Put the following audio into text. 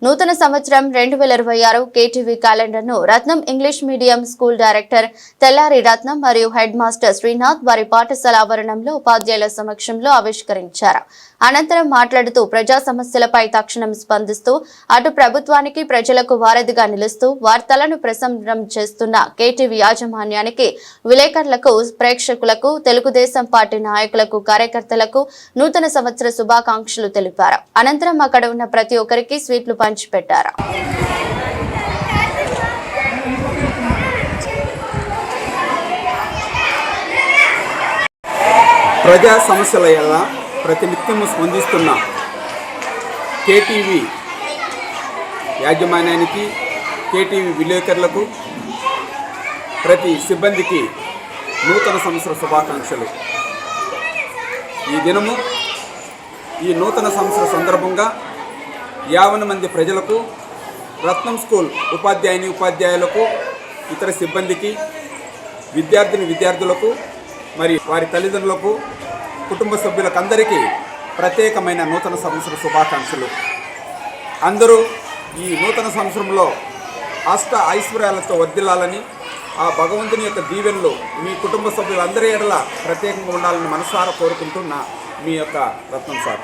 నూతన సంవత్సరం 2026 కేటీవీ క్యాలెండర్ను రత్నం English medium school director తెల్లారి రత్నం మరియు హెడ్ మాస్టర్ శ్రీనాథ్ వారి పాఠశాల ఆవరణంలో ఉపాధ్యాయుల సమక్షంలో ఆవిష్కరించారు. అనంతరం మాట్లాడుతూ ప్రజా సమస్యలపై తక్షణం స్పందిస్తూ అటు ప్రభుత్వానికి ప్రజలకు వారధిగా నిలుస్తూ వార్తలను ప్రసారం చేస్తున్న కేటీవీ యాజమాన్యానికి, విలేకరులకు, ప్రేక్షకులకు, తెలుగుదేశం పార్టీ నాయకులకు, కార్యకర్తలకు నూతన సంవత్సర శుభాకాంక్షలు తెలిపారు. అనంతరం అక్కడ ఉన్న ప్రతి ఒక్కరికి స్వీట్లు పంచిపెట్టారు. ప్రజా సమస్యల ఎలా ప్రతినిత్యము స్పందిస్తున్న కేటీవీ యాజమాన్యానికి, కేటీవీ విలేకరులకు, ప్రతి సిబ్బందికి నూతన సంవత్సర శుభాకాంక్షలు. ఈ దినము ఈ నూతన సంవత్సర సందర్భంగా 50 మంది ప్రజలకు, రత్నం స్కూల్ ఉపాధ్యాయులకు, ఇతర సిబ్బందికి, విద్యార్థులకు మరి వారి తల్లిదండ్రులకు, కుటుంబ సభ్యులకు అందరికీ ప్రత్యేకమైన నూతన సంవత్సర శుభాకాంక్షలు. అందరూ ఈ నూతన సంవత్సరంలో అష్ట ఐశ్వర్యాలతో వర్ధిల్లాలని, ఆ భగవంతుని యొక్క దీవెనలు మీ కుటుంబ సభ్యులందరి ఎడల ప్రత్యేకంగా ఉండాలని మనసారా కోరుకుంటున్న మీ యొక్క రత్నం సార్.